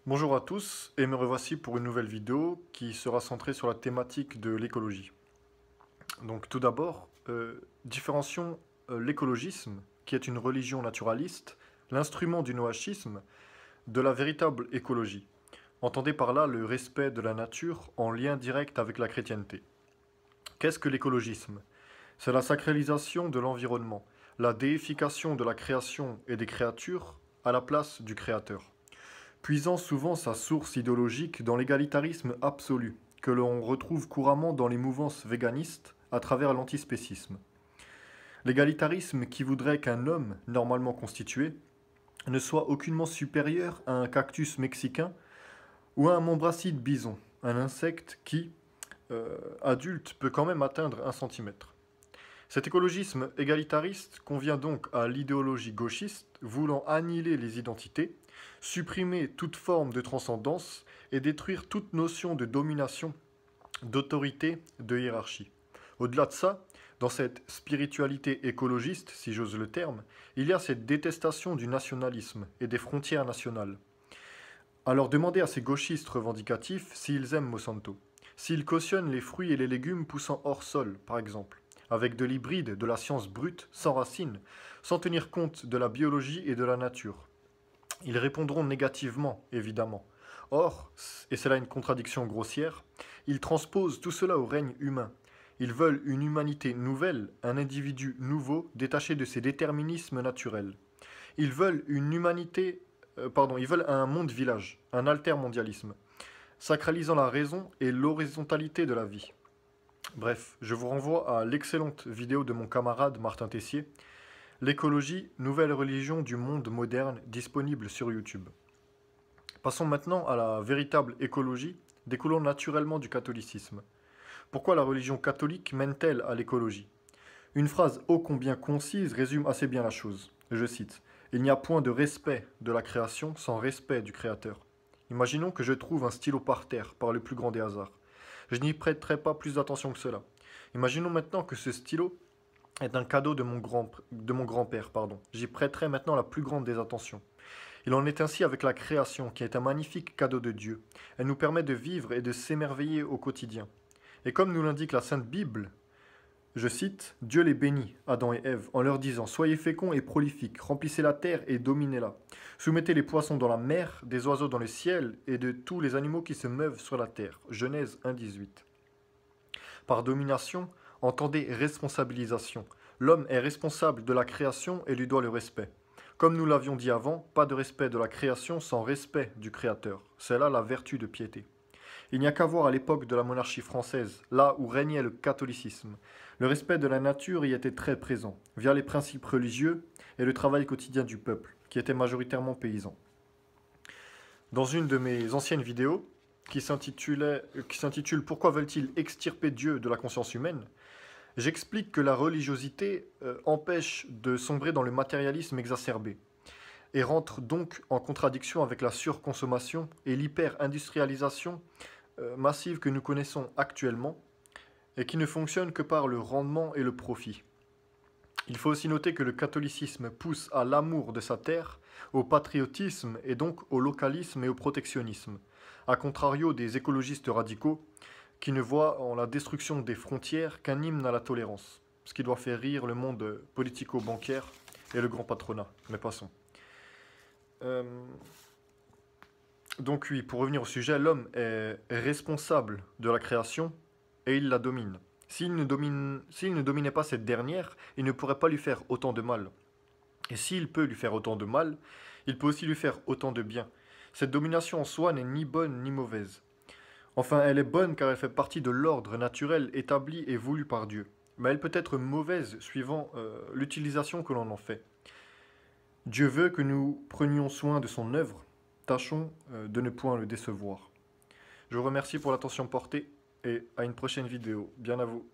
Bonjour à tous et me revoici pour une nouvelle vidéo qui sera centrée sur la thématique de l'écologie. Donc tout d'abord, différencions l'écologisme, qui est une religion naturaliste, l'instrument du noachisme, de la véritable écologie. Entendez par là le respect de la nature en lien direct avec la chrétienté. Qu'est-ce que l'écologisme? C'est la sacralisation de l'environnement, la déification de la création et des créatures à la place du créateur, puisant souvent sa source idéologique dans l'égalitarisme absolu, que l'on retrouve couramment dans les mouvances véganistes à travers l'antispécisme. L'égalitarisme qui voudrait qu'un homme, normalement constitué, ne soit aucunement supérieur à un cactus mexicain ou à un mombracide bison, un insecte qui, adulte, peut quand même atteindre 1 cm. Cet écologisme égalitariste convient donc à l'idéologie gauchiste voulant annihiler les identités, supprimer toute forme de transcendance et détruire toute notion de domination, d'autorité, de hiérarchie. Au-delà de ça, dans cette spiritualité écologiste, si j'ose le terme, il y a cette détestation du nationalisme et des frontières nationales. Alors demandez à ces gauchistes revendicatifs s'ils aiment Monsanto, s'ils cautionnent les fruits et les légumes poussant hors sol, par exemple, avec de l'hybride, de la science brute, sans racines, sans tenir compte de la biologie et de la nature. Ils répondront négativement, évidemment. Or, et c'est là une contradiction grossière, ils transposent tout cela au règne humain. Ils veulent une humanité nouvelle, un individu nouveau, détaché de ses déterminismes naturels. Ils veulent une humanité, ils veulent un monde village, un altermondialisme, sacralisant la raison et l'horizontalité de la vie. Bref, je vous renvoie à l'excellente vidéo de mon camarade Martin Tessier, L'écologie, nouvelle religion du monde moderne, disponible sur YouTube. Passons maintenant à la véritable écologie, découlant naturellement du catholicisme. Pourquoi la religion catholique mène-t-elle à l'écologie? Une phrase ô combien concise résume assez bien la chose. Je cite: Il n'y a point de respect de la création sans respect du Créateur. Imaginons que je trouve un stylo par terre par le plus grand des hasards. Je n'y prêterai pas plus d'attention que cela. Imaginons maintenant que ce stylo est un cadeau de mon grand-père. J'y prêterai maintenant la plus grande des attentions. Il en est ainsi avec la création, qui est un magnifique cadeau de Dieu. Elle nous permet de vivre et de s'émerveiller au quotidien. Et comme nous l'indique la Sainte Bible, je cite, Dieu les bénit, Adam et Ève, en leur disant, Soyez féconds et prolifiques, remplissez la terre et dominez-la. Soumettez les poissons dans la mer, des oiseaux dans le ciel, et de tous les animaux qui se meuvent sur la terre. Genèse 1,18. Par domination, entendez responsabilisation. L'homme est responsable de la création et lui doit le respect. Comme nous l'avions dit avant, pas de respect de la création sans respect du Créateur. C'est là la vertu de piété. Il n'y a qu'à voir à l'époque de la monarchie française, là où régnait le catholicisme. Le respect de la nature y était très présent, via les principes religieux et le travail quotidien du peuple, qui était majoritairement paysan. Dans une de mes anciennes vidéos, qui s'intitule Pourquoi veulent-ils extirper Dieu de la conscience humaine, j'explique que la religiosité empêche de sombrer dans le matérialisme exacerbé et rentre donc en contradiction avec la surconsommation et l'hyper-industrialisation massive que nous connaissons actuellement et qui ne fonctionne que par le rendement et le profit. Il faut aussi noter que le catholicisme pousse à l'amour de sa terre, au patriotisme et donc au localisme et au protectionnisme, à contrario des écologistes radicaux qui ne voient en la destruction des frontières qu'un hymne à la tolérance, ce qui doit faire rire le monde politico-bancaire et le grand patronat. Mais passons. Donc oui, pour revenir au sujet, l'homme est responsable de la création et il la domine. S'il ne dominait pas cette dernière, il ne pourrait pas lui faire autant de mal. Et s'il peut lui faire autant de mal, il peut aussi lui faire autant de bien. Cette domination en soi n'est ni bonne ni mauvaise. Enfin, elle est bonne car elle fait partie de l'ordre naturel établi et voulu par Dieu. Mais elle peut être mauvaise suivant l'utilisation que l'on en fait. Dieu veut que nous prenions soin de son œuvre. Tâchons de ne point le décevoir. Je vous remercie pour l'attention portée et à une prochaine vidéo. Bien à vous.